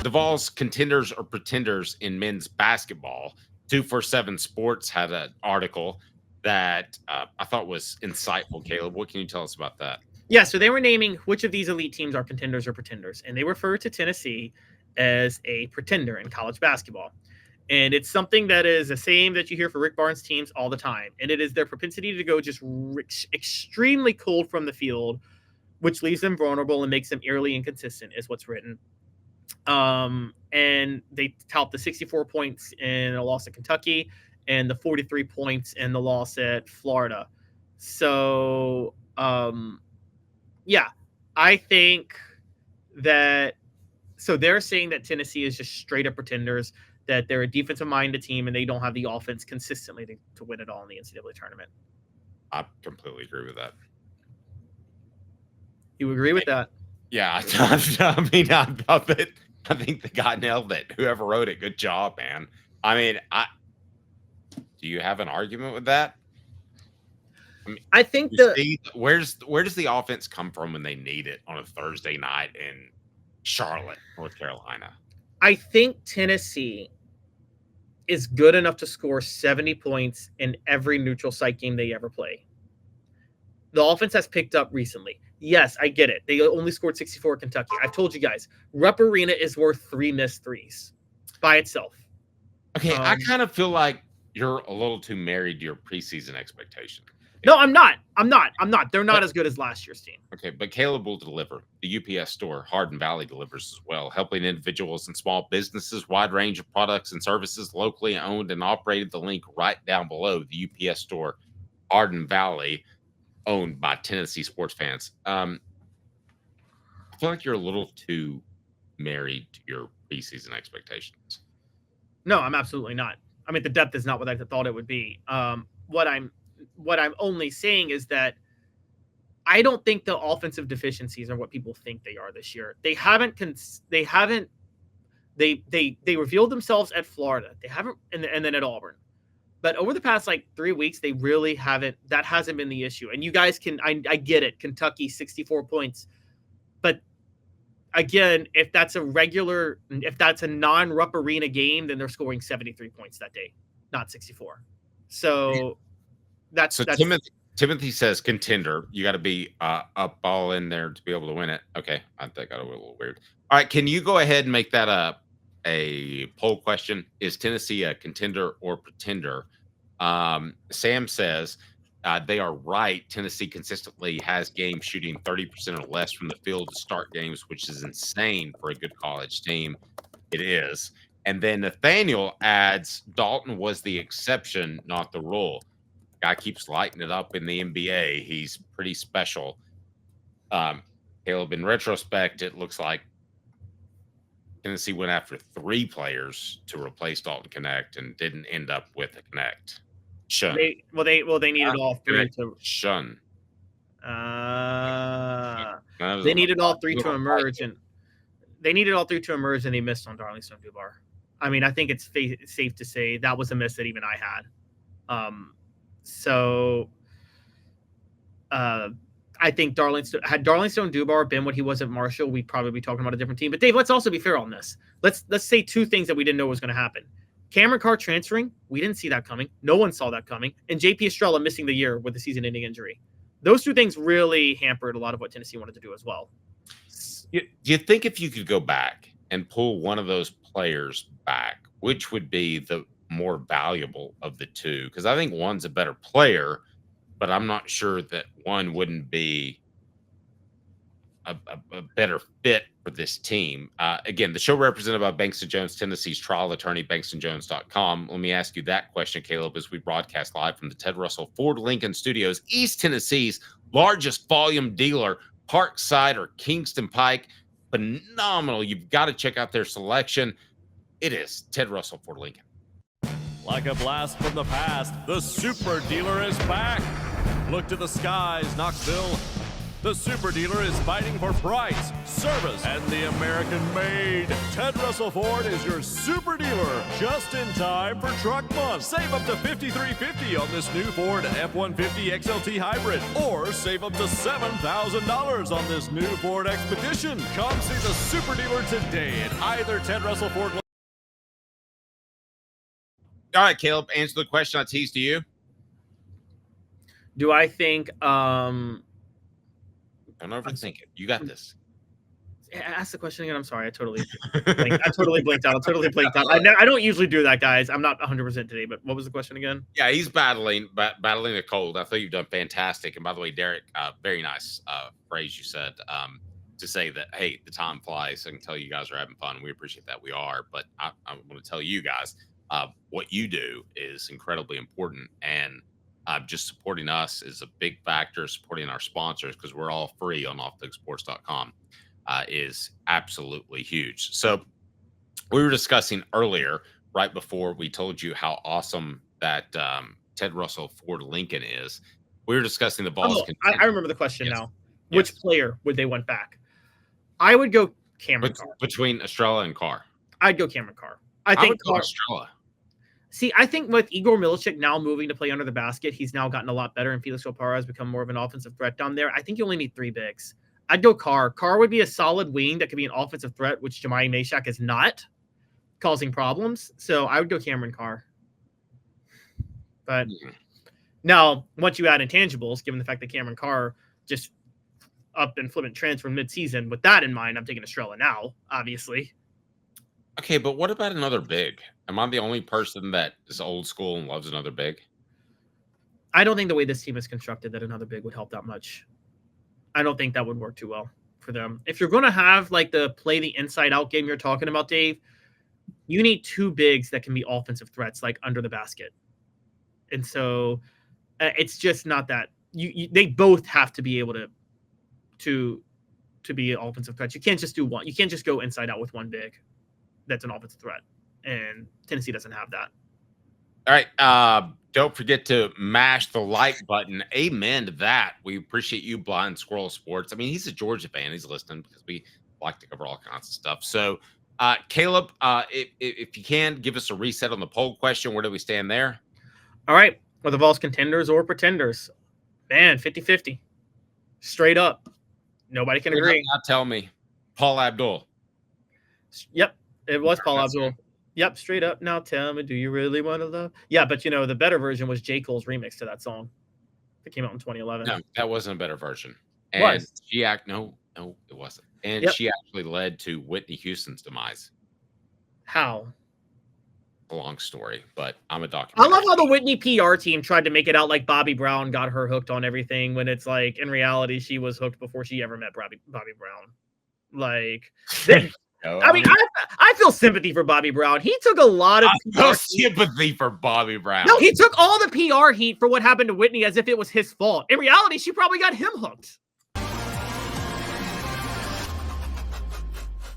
the Vols contenders or pretenders in men's basketball. 247 Sports had an article that I thought was insightful. Caleb, what can you tell us about that? Yeah, so they were naming which of these elite teams are contenders or pretenders, and they refer to Tennessee as a pretender in college basketball. And it's something that is the same that you hear for Rick Barnes teams all the time. And it is their propensity to go just extremely cold from the field, which leaves them vulnerable and makes them eerily inconsistent, is what's written. And they tout the 64 points in a loss to Kentucky and the 43 points in the loss at Florida. So, yeah, I think that – so they're saying that Tennessee is just straight up pretenders, that they're a defensive-minded team and they don't have the offense consistently to win it all in the NCAA tournament. I completely agree with that. You agree with that? Yeah, I mean, I think the guy nailed it. Whoever wrote it, good job, man. I mean, do you have an argument with that? I mean, I think where does the offense come from when they need it on a Thursday night in Charlotte, North Carolina? I think Tennessee is good enough to score 70 points in every neutral site game they ever play. The offense has picked up recently. Yes, I get it. They only scored 64 at Kentucky. I've told you guys, Rupp Arena is worth 3 missed threes by itself. Okay, I kind of feel like you're a little too married to your preseason expectation. No, I'm not. They're not as good as last year's team. Okay, but Caleb will deliver. The UPS store, Hardin Valley, delivers as well, helping individuals and small businesses, wide range of products and services, locally owned and operated. The link right down below. The UPS store, Hardin Valley, owned by Tennessee sports fans. I feel like you're a little too married to your preseason expectations. No, I'm absolutely not. I mean, the depth is not what I thought it would be. What I'm only saying is that I don't think the offensive deficiencies are what people think they are this year. They revealed themselves at Florida. They haven't, and then at Auburn. But over the past 3 weeks, they really haven't. That hasn't been the issue. And you guys I get it. Kentucky, 64 points. But again, if that's a non-Rupp Arena game, then they're scoring 73 points that day, not 64. So that's Timothy says contender. You got to be up all in there to be able to win it. Okay, I think that got a little weird. All right, can you go ahead and make that a poll question? Is Tennessee a contender or pretender? Sam says they are right. Tennessee consistently has games shooting 30% or less from the field to start games, which is insane for a good college team. It is. And then Nathaniel adds, Dalton was the exception, not the rule. Guy keeps lighting it up in the NBA. He's pretty special. Caleb, in retrospect, it looks like Tennessee went after 3 players to replace Dalton Connect and didn't end up with a Connect. Shun. They needed all 3 to Shun. They needed all 3 to emerge, and they missed on Darlington Dubar. I mean, I think it's safe to say that was a miss that even I had. I think had Darlington Dubar been what he was at Marshall, we'd probably be talking about a different team. But Dave, let's also be fair on this. Let's say 2 things that we didn't know was going to happen. Cameron Carr transferring, we didn't see that coming. No one saw that coming. And JP Estrella missing the year with a season-ending injury. Those 2 things really hampered a lot of what Tennessee wanted to do as well. Do you think if you could go back and pull one of those players back, which would be the more valuable of the 2? Because I think one's a better player, but I'm not sure that one wouldn't be a better fit for this team. Again, the show represented by Banks & Jones, Tennessee's trial attorney, banksandjones.com. Let me ask you that question, Caleb, as we broadcast live from the Ted Russell Ford Lincoln Studios, East Tennessee's largest volume dealer, Parkside or Kingston Pike. Phenomenal. You've got to check out their selection. It is Ted Russell Ford Lincoln. Like a blast from the past, the super dealer is back. Look to the skies, Knoxville. The super dealer is fighting for price, service, and the American made. Ted Russell Ford is your super dealer, just in time for truck month. Save up to $5,350 on this new Ford F-150 XLT hybrid, or save up to $7,000 on this new Ford Expedition. Come see the super dealer today at either Ted Russell Ford. All right, Caleb, answer the question I teased to you. Do I think Don't overthink it. You got this. ask the question again? I'm sorry. I totally blinked out. I don't usually do that, guys. I'm not 100% today, but what was the question again? Yeah, he's battling a cold. I thought you've done fantastic. And by the way, Derek, very nice phrase you said to say that, hey, the time flies. I can tell you guys are having fun. We appreciate that. We are. But I want to tell you guys, what you do is incredibly important. And just supporting us is a big factor. Supporting our sponsors, because we're all free on offthegsports.com, is absolutely huge. So we were discussing earlier, right before we told you how awesome that Ted Russell Ford Lincoln is. We were discussing the Vols. I remember the question now. Yes. Which player would they want back? I would go Cameron Carr. Between Estrella and Carr. I'd go Cameron Carr. I think Carr. Estrella. See, I think with Igor Milicic now moving to play under the basket, he's now gotten a lot better, and Felix Opara has become more of an offensive threat down there. I think you only need 3 bigs. I'd go Carr. Carr would be a solid wing that could be an offensive threat, which Jemai Meshack is not, causing problems. So I would go Cameron Carr. But now, once you add intangibles, given the fact that Cameron Carr just up and flippant transfer mid-season, with that in mind, I'm taking Estrella now, obviously. Okay, but what about another big? Am I the only person that is old school and loves another big? I don't think the way this team is constructed that another big would help that much. I don't think that would work too well for them. If you're going to have like the play the inside out game you're talking about, Dave, you need 2 bigs that can be offensive threats, like under the basket. And so it's just not that they both have to be able to be offensive threats. You can't just do one. You can't just go inside out with one big that's an offensive threat. And Tennessee doesn't have that. All right. Don't forget to mash the like button. Amen to that. We appreciate you, Blind Squirrel Sports. I mean, he's a Georgia fan. He's listening because we like to cover all kinds of stuff. So, Caleb, if you can, give us a reset on the poll question. Where do we stand there? All right. Are the Vols contenders or pretenders? Man, 50-50. Straight up. Nobody can agree. Now tell me. Paul Abdul. Yep. It was Paul Abdul. Yep, straight up. Now tell me, do you really want to love? Yeah, but the better version was J. Cole's remix to that song. It came out in 2011. No, that wasn't a better version. And was. No, it wasn't. And she actually led to Whitney Houston's demise. How? A long story, but I'm a I documentary. love how the Whitney PR team tried to make it out like Bobby Brown got her hooked on everything, when it's like, in reality, she was hooked before she ever met Bobby Brown. Like, I feel sympathy for Bobby Brown. He took a lot of sympathy for Bobby Brown. No, he took all the PR heat for what happened to Whitney as if it was his fault. In reality, she probably got him hooked.